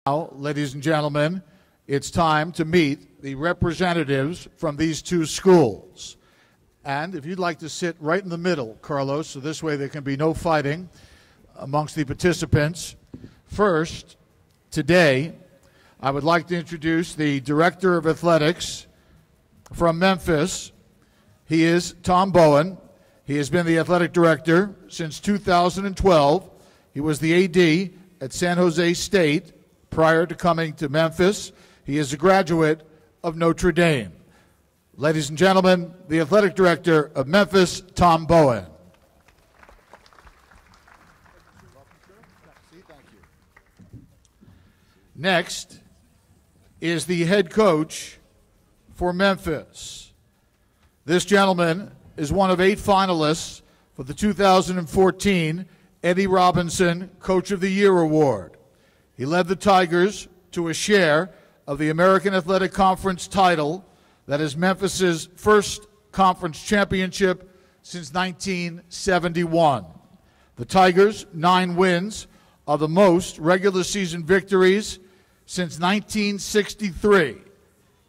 Now, ladies and gentlemen, it's time to meet the representatives from these two schools. And if you'd like to sit right in the middle, Carlos, so this way there can be no fighting amongst the participants. First, today, I would like to introduce the Director of Athletics from Memphis. He is Tom Bowen. He has been the athletic director since 2012. He was the AD at San Jose State prior to coming to Memphis. He is a graduate of Notre Dame. Ladies and gentlemen, the athletic director of Memphis, Tom Bowen. Next is the head coach for Memphis. This gentleman is one of 8 finalists for the 2014 Eddie Robinson Coach of the Year Award. He led the Tigers to a share of the American Athletic Conference title that is Memphis's first conference championship since 1971. The Tigers' 9 wins are the most regular season victories since 1963.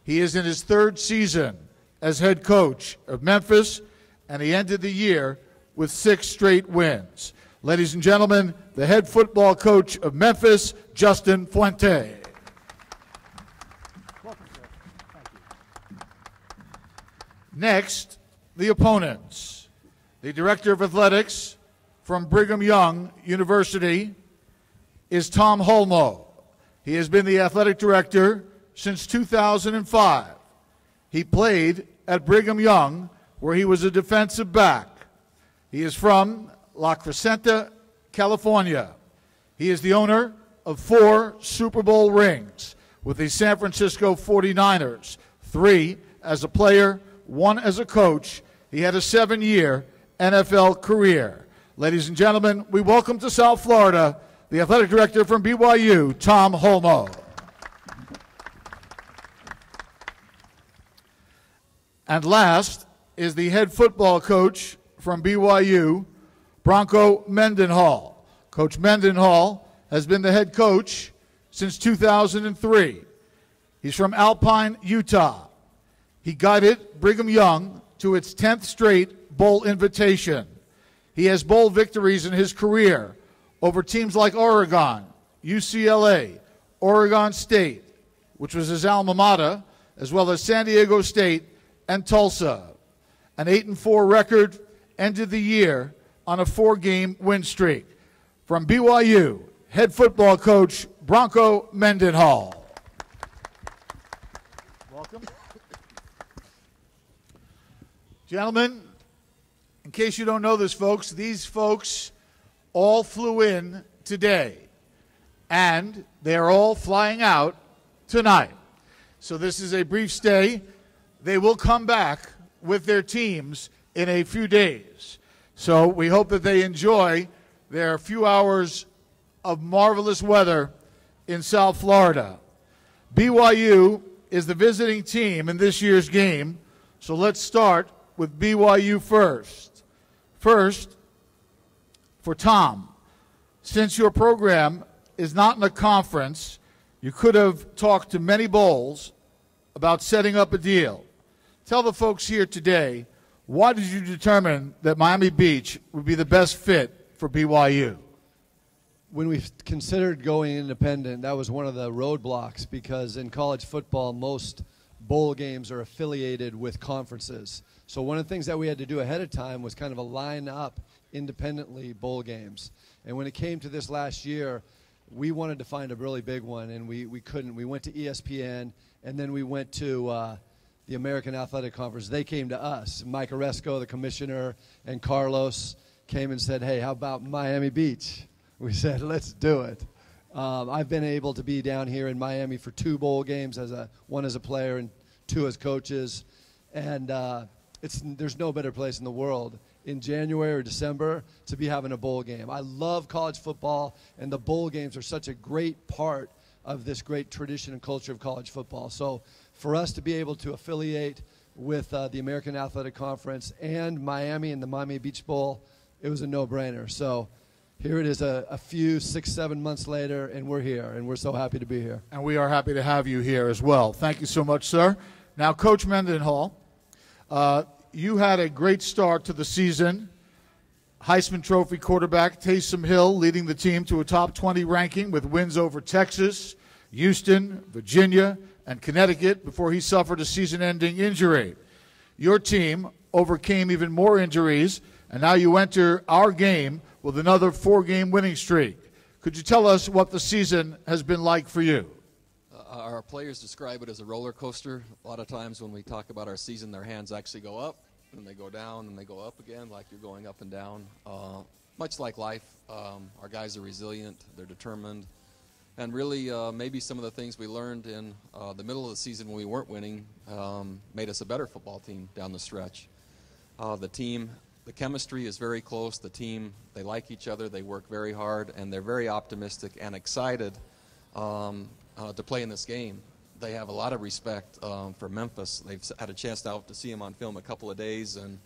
He is in his 3rd season as head coach of Memphis, and he ended the year with 6 straight wins. Ladies and gentlemen, the head football coach of Memphis, Justin Fuente. Welcome, sir. Thank you. Next, the opponents. The Director of Athletics from Brigham Young University is Tom Holmoe. He has been the athletic director since 2005. He played at Brigham Young, where he was a defensive back. He is from La Crescenta, California. He is the owner of 4 Super Bowl rings with the San Francisco 49ers, 3 as a player, 1 as a coach. He had a 7-year NFL career. Ladies and gentlemen, we welcome to South Florida the athletic director from BYU, Tom Holmoe. And last is the head football coach from BYU, Bronco Mendenhall. Coach Mendenhall has been the head coach since 2003. He's from Alpine, Utah. He guided Brigham Young to its 10th straight bowl invitation. He has bowl victories in his career over teams like Oregon, UCLA, Oregon State, which was his alma mater, as well as San Diego State and Tulsa. An 8-4 record, ended the year on a 4-game win streak. From BYU, head football coach Bronco Mendenhall. Welcome. Gentlemen, in case you don't know this, folks, these folks all flew in today, and they are all flying out tonight. So this is a brief stay. They will come back with their teams in a few days. So we hope that they enjoy their few hours of marvelous weather in South Florida. BYU is the visiting team in this year's game, so let's start with BYU first. First, for Tom, since your program is not in a conference, you could have talked to many bowls about setting up a deal. Tell the folks here today, why did you determine that Miami Beach would be the best fit for BYU? When we considered going independent, that was one of the roadblocks, because in college football, most bowl games are affiliated with conferences. So one of the things that we had to do ahead of time was kind of line up independently bowl games. And when it came to this last year, we wanted to find a really big one, and we couldn't. We went to ESPN, and then we went to the American Athletic Conference. They came to us. Mike Oresco, the commissioner, and Carlos came and said, hey, how about Miami Beach? We said, let's do it. I've been able to be down here in Miami for 2 bowl games, one as a player and 2 as coaches. And there's no better place in the world in January or December to be having a bowl game. I love college football, and the bowl games are such a great part of this great tradition and culture of college football. So for us to be able to affiliate with the American Athletic Conference and Miami and the Miami Beach Bowl, it was a no-brainer. So here it is a few 6-7 months later, and we're here, and we're so happy to be here. And we are happy to have you here as well. Thank you so much, sir. Now, Coach Mendenhall, you had a great start to the season. Heisman Trophy quarterback Taysom Hill leading the team to a top 20 ranking with wins over Texas, Houston, Virginia, and Connecticut before he suffered a season-ending injury. Your team overcame even more injuries, and now you enter our game with another 4-game winning streak. Could you tell us what the season has been like for you? Our players describe it as a roller coaster. A lot of times when we talk about our season, their hands actually go up, and they go down, and they go up again, like you're going up and down. Much like life, our guys are resilient, they're determined, and really maybe some of the things we learned in the middle of the season when we weren't winning made us a better football team down the stretch. The chemistry is very close. The team, they like each other, they work very hard, and they're very optimistic and excited to play in this game. They have a lot of respect for Memphis. They've had a chance now to see him on film a couple of days and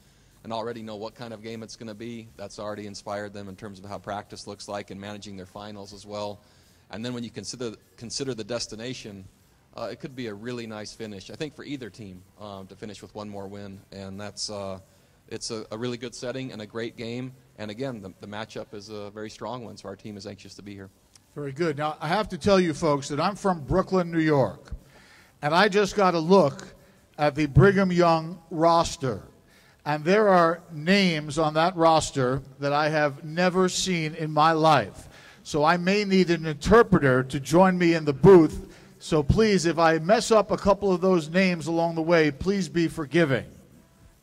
already know what kind of game it's going to be. That's already inspired them in terms of how practice looks like and managing their finals as well. And then when you consider the destination, it could be a really nice finish, I think, for either team to finish with one more win. And that's it's a really good setting and a great game. And again, the matchup is a very strong one, so our team is anxious to be here. Very good. Now, I have to tell you folks that I'm from Brooklyn, New York, and I just got a look at the Brigham Young roster. And there are names on that roster that I have never seen in my life. So I may need an interpreter to join me in the booth. So please, if I mess up a couple of those names along the way, please be forgiving.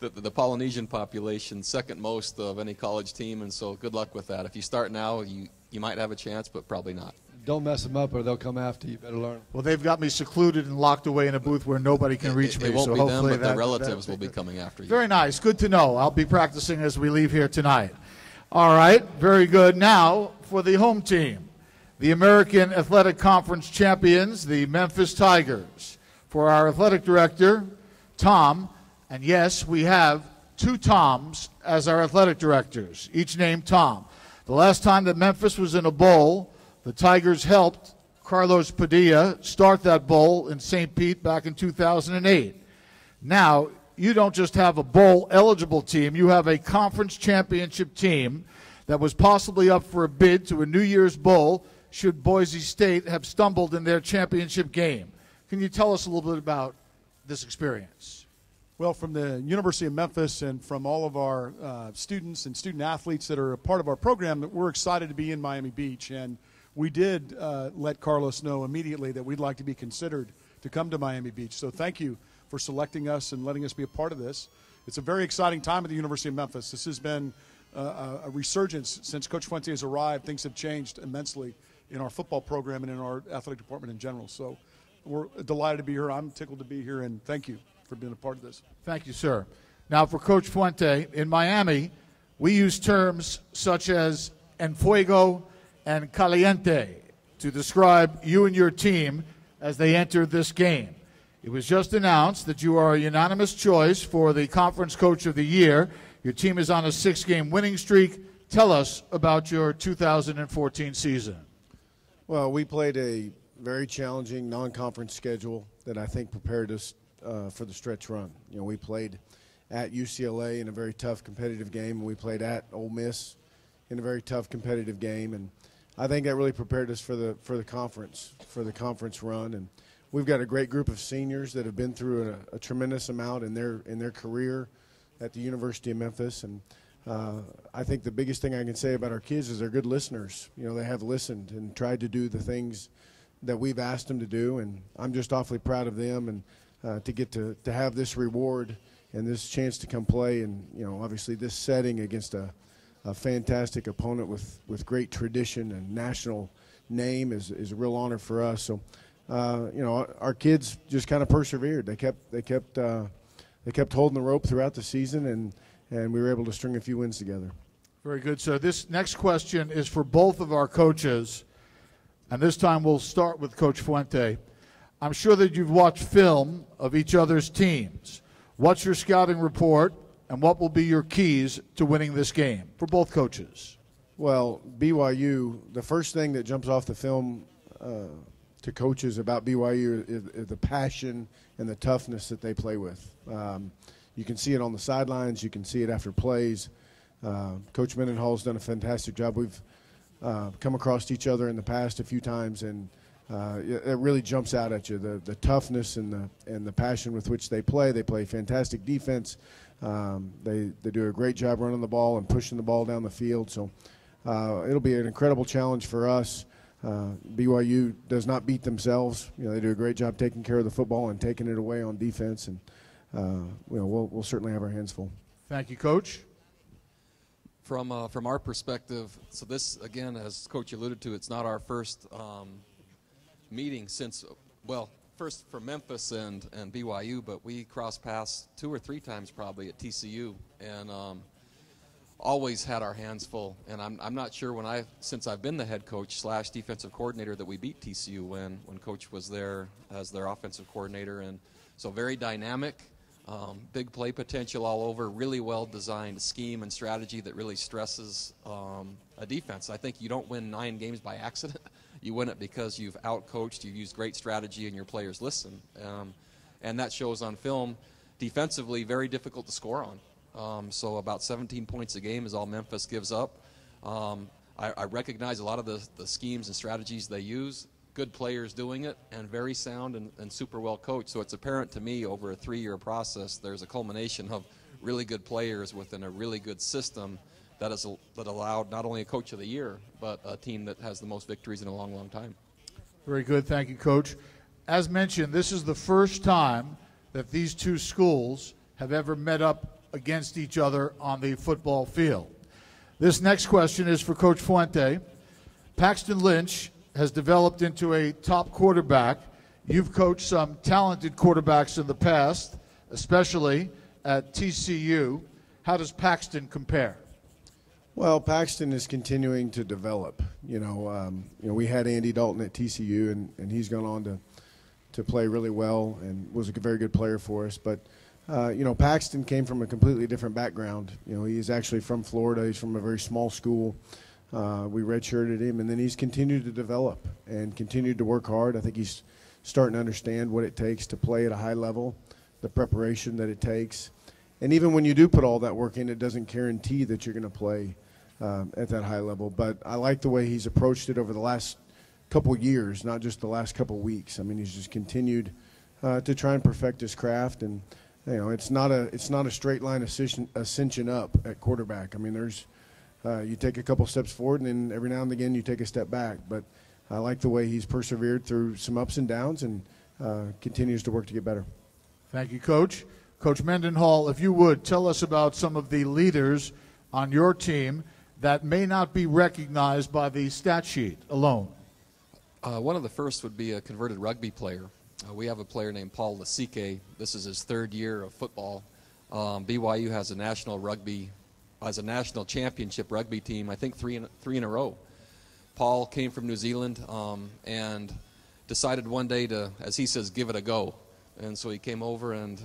The Polynesian population, second most of any college team, and so good luck with that. If you start now, you might have a chance, but probably not. Don't mess them up or they'll come after you. Better learn. Well, they've got me secluded and locked away in a booth where nobody can reach me. It won't so be hopefully them, but their relatives will be coming after you. Very nice. Good to know. I'll be practicing as we leave here tonight. All right. Very good. Now for the home team, the American Athletic Conference champions, the Memphis Tigers. For our athletic director, Tom, and yes, we have 2 Toms as our athletic directors, each named Tom. The last time that Memphis was in a bowl, the Tigers helped Carlos Padilla start that bowl in St. Pete back in 2008. Now, you don't just have a bowl-eligible team, you have a conference championship team that was possibly up for a bid to a New Year's Bowl should Boise State have stumbled in their championship game. Can you tell us a little bit about this experience? Well, from the University of Memphis and from all of our students and student athletes that are a part of our program, we're excited to be in Miami Beach. And we did let Carlos know immediately that we'd like to be considered to come to Miami Beach. So thank you for selecting us and letting us be a part of this. It's a very exciting time at the University of Memphis. This has been a resurgence since Coach Fuente has arrived. Things have changed immensely in our football program and in our athletic department in general. So we're delighted to be here. I'm tickled to be here, and thank you for being a part of this. Thank you, sir. Now, for Coach Fuente, in Miami, we use terms such as en fuego and caliente to describe you and your team as they enter this game. It was just announced that you are a unanimous choice for the Conference Coach of the Year. Your team is on a 6-game winning streak. Tell us about your 2014 season. Well, we played a very challenging non-conference schedule that I think prepared us for the stretch run. You know, we played at UCLA in a very tough competitive game, and we played at Ole Miss in a very tough competitive game, and I think that really prepared us for the conference run. And we've got a great group of seniors that have been through a tremendous amount in their career at the University of Memphis, and I think the biggest thing I can say about our kids is they're good listeners. You know, they have listened and tried to do the things that we've asked them to do, and I'm just awfully proud of them and to get to have this reward and this chance to come play, and you know, obviously this setting against a fantastic opponent with great tradition and national name is a real honor for us. So, you know, our kids just kind of persevered. They kept holding the rope throughout the season, and we were able to string a few wins together. Very good, sir. This next question is for both of our coaches, and this time we'll start with Coach Fuente. I'm sure that you've watched film of each other's teams. What's your scouting report, and what will be your keys to winning this game for both coaches? Well, BYU, the first thing that jumps off the film to coaches about BYU is the passion and the toughness that they play with. You can see it on the sidelines. You can see it after plays. Coach Mendenhall's done a fantastic job. We've come across each other in the past a few times, and it really jumps out at you, the toughness and the passion with which they play. They play fantastic defense. They do a great job running the ball and pushing the ball down the field. So it'll be an incredible challenge for us. BYU does not beat themselves. They do a great job taking care of the football and taking it away on defense, and we'll certainly have our hands full. Thank you, Coach. From our perspective, so this, again, as Coach alluded to, it's not our first meeting since, well, first from Memphis and BYU, but we crossed paths 2 or 3 times probably at TCU, and always had our hands full. And I'm not sure since I've been the head coach / defensive coordinator that we beat TCU when Coach was there as their offensive coordinator. And so very dynamic. Big play potential all over, really well-designed scheme and strategy that really stresses a defense. I think you don't win 9 games by accident. You win it because you've out-coached, you've used great strategy, and your players listen. And that shows on film. Defensively, very difficult to score on. So about 17 points a game is all Memphis gives up. I recognize a lot of the schemes and strategies they use. Good players doing it, and very sound and super well coached. So it's apparent to me over a 3-year process there's a culmination of really good players within a really good system that allowed not only a coach of the year, but a team that has the most victories in a long, long time. Very good. Thank you, Coach. As mentioned, this is the first time that these 2 schools have ever met up against each other on the football field. This next question is for Coach Fuente. Paxton Lynch has developed into a top quarterback. You've coached some talented quarterbacks in the past, especially at TCU. How does Paxton compare? Well, Paxton is continuing to develop. We had Andy Dalton at TCU, and he's gone on to play really well and was a very good player for us. But Paxton came from a completely different background. He's actually from Florida. He's from a very small school. We redshirted him, and then he's continued to develop and continued to work hard. I think he's starting to understand what it takes to play at a high level, the preparation that it takes. And even when you do put all that work in, it doesn't guarantee that you're going to play at that high level. But I like the way he's approached it over the last couple years, not just the last couple weeks. I mean, he's just continued to try and perfect his craft. And, it's not a straight line ascension up at quarterback. I mean, you take a couple steps forward, and then every now and again you take a step back. But I like the way he's persevered through some ups and downs and continues to work to get better. Thank you, Coach. Coach Mendenhall, if you would, tell us about some of the leaders on your team that may not be recognized by the stat sheet alone. One of the first would be a converted rugby player. We have a player named Paul Lasike. This is his 3rd year of football. BYU has a national championship rugby team, I think 3 in a row. Paul came from New Zealand and decided one day to, as he says, give it a go. And so he came over and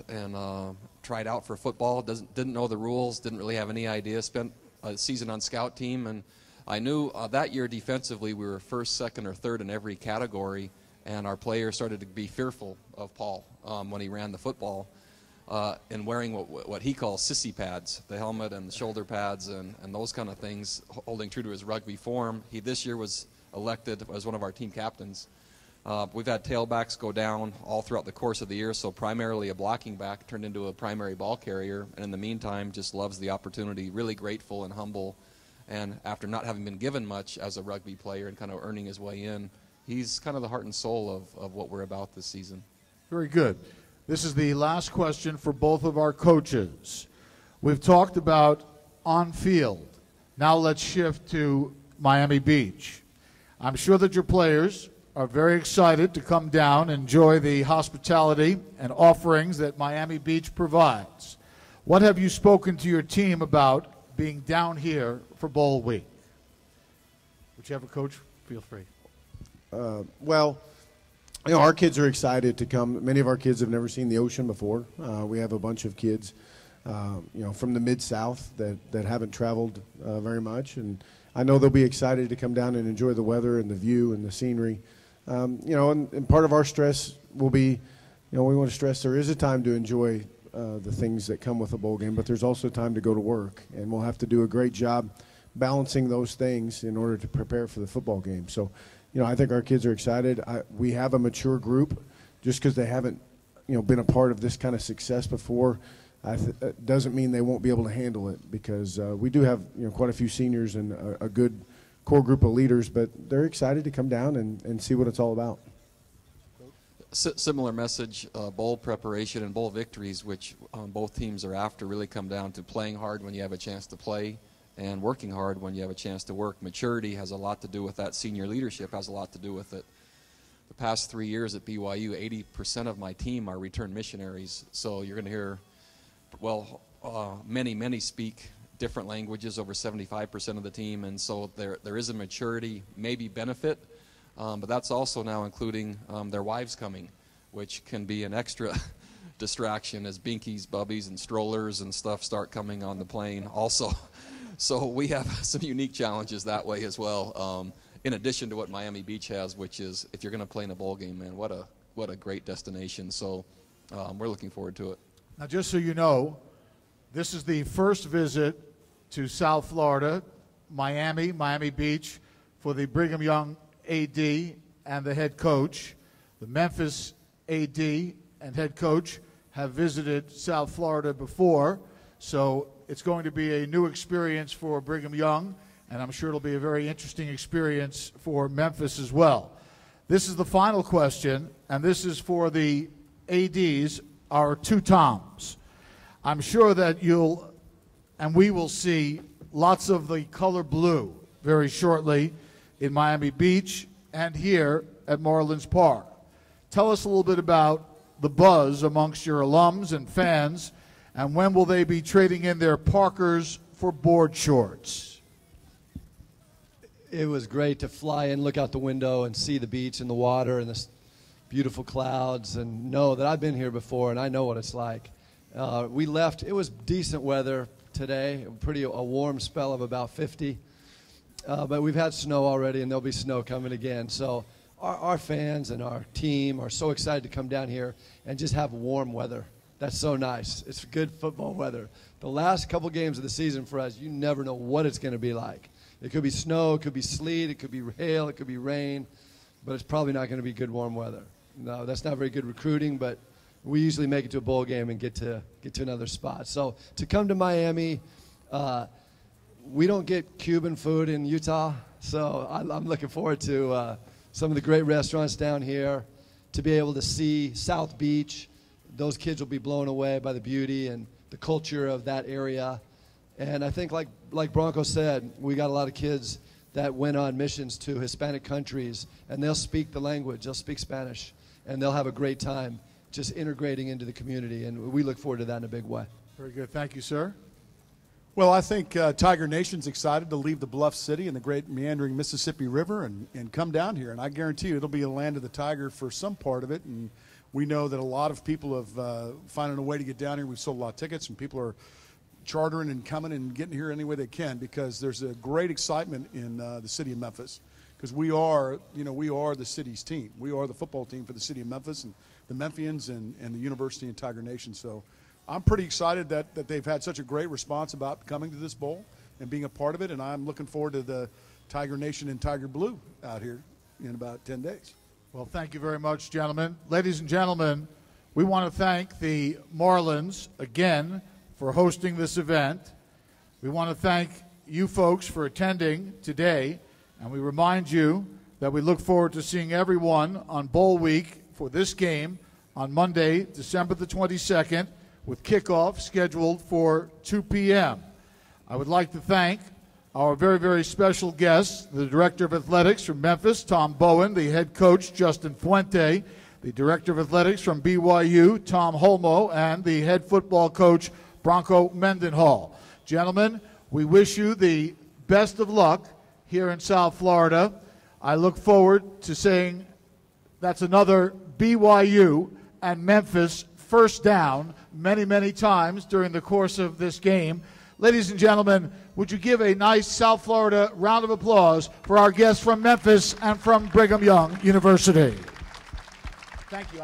tried out for football. Didn't know the rules, didn't really have any idea. Spent a season on scout team, and I knew that year defensively we were 1st, 2nd, or 3rd in every category, and our players started to be fearful of Paul when he ran the football. And wearing what he calls sissy pads, the helmet and the shoulder pads and those kind of things, holding true to his rugby form. He this year was elected as one of our team captains. We've had tailbacks go down all throughout the course of the year, so primarily a blocking back turned into a primary ball carrier, and in the meantime just loves the opportunity, really grateful and humble. And after not having been given much as a rugby player and kind of earning his way in, he's kind of the heart and soul of what we're about this season. Very good. This is the last question for both of our coaches. We've talked about on-field. Now let's shift to Miami Beach. I'm sure that your players are very excited to come down and enjoy the hospitality and offerings that Miami Beach provides. What have you spoken to your team about being down here for Bowl Week? Whichever coach, feel free. Well, our kids are excited to come. Many of our kids have never seen the ocean before. We have a bunch of kids, from the Mid-South that haven't traveled very much. And I know they'll be excited to come down and enjoy the weather and the view and the scenery. And part of our stress will be, we want to stress there is a time to enjoy the things that come with a bowl game, but there's also time to go to work, and we'll have to do a great job balancing those things in order to prepare for the football game. So, I think our kids are excited. We have a mature group. Just because they haven't, been a part of this kind of success before, doesn't mean they won't be able to handle it, because we do have, quite a few seniors and a good core group of leaders, but they're excited to come down and see what it's all about. Similar message, bowl preparation and bowl victories, which both teams are after, really come down to playing hard when you have a chance to play and working hard when you have a chance to work. Maturity has a lot to do with that. Senior leadership has a lot to do with it. The past 3 years at BYU, 80% of my team are returned missionaries. So you're going to hear, many speak different languages, over 75% of the team. And so there is a maturity, maybe benefit, but that's also now including their wives coming, which can be an extra distraction as binkies, bubbies, and strollers and stuff start coming on the plane also. So we have some unique challenges that way as well. In addition to what Miami Beach has, which is, if you're going to play in a bowl game, man, what a great destination. So we're looking forward to it. Now, just so you know, this is the first visit to South Florida, Miami Beach, for the Brigham Young AD and the head coach. The Memphis AD and head coach have visited South Florida before, so it's going to be a new experience for Brigham Young, and I'm sure it'll be a very interesting experience for Memphis as well. This is the final question, and this is for the ADs, our two Toms. I'm sure that we will see lots of the color blue very shortly in Miami Beach and here at Marlins Park. Tell us a little bit about the buzz amongst your alums and fans, and when will they be trading in their Parkers for board shorts? It was great to fly in, look out the window, and see the beach and the water and the beautiful clouds, and know that I've been here before and I know what it's like. We left. It was decent weather today, a warm spell of about 50. But we've had snow already, and there'll be snow coming again. So our fans and our team are so excited to come down here and just have warm weather. That's so nice. It's good football weather. The last couple games of the season for us, you never know what it's going to be like. It could be snow, it could be sleet, it could be hail, it could be rain, but it's probably not going to be good warm weather. No, that's not very good recruiting, but we usually make it to a bowl game and get to another spot. So to come to Miami, we don't get Cuban food in Utah, so I'm looking forward to some of the great restaurants down here, to be able to see South Beach. Those kids will be blown away by the beauty and the culture of that area. And I think, like Bronco said, we got a lot of kids that went on missions to Hispanic countries, and they'll speak the language, they'll speak Spanish, and they'll have a great time just integrating into the community, and we look forward to that in a big way. Very good. Thank you, sir. Well, I think Tiger Nation's excited to leave the Bluff City and the great meandering Mississippi River and come down here. And I guarantee you it'll be a land of the Tiger for some part of it. And we know that a lot of people have found a way to get down here. We've sold a lot of tickets, and people are chartering and coming and getting here any way they can, because there's a great excitement in the city of Memphis, because we are the city's team. We are the football team for the city of Memphis and the Memphians and the university and Tiger Nation. So I'm pretty excited that they've had such a great response about coming to this bowl and being a part of it, and I'm looking forward to the Tiger Nation and Tiger Blue out here in about 10 days. Well, thank you very much, gentlemen. Ladies and gentlemen, we want to thank the Marlins again for hosting this event. We want to thank you folks for attending today, and we remind you that we look forward to seeing everyone on Bowl Week for this game on Monday, December the 22nd, with kickoff scheduled for 2 p.m. I would like to thank our very, very special guests, the Director of Athletics from Memphis, Tom Bowen, the head coach, Justin Fuente, the Director of Athletics from BYU, Tom Holmoe, and the head football coach, Bronco Mendenhall. Gentlemen, we wish you the best of luck here in South Florida. I look forward to saying that's another BYU and Memphis first down many, many times during the course of this game. Ladies and gentlemen, would you give a nice South Florida round of applause for our guests from Memphis and from Brigham Young University? Thank you.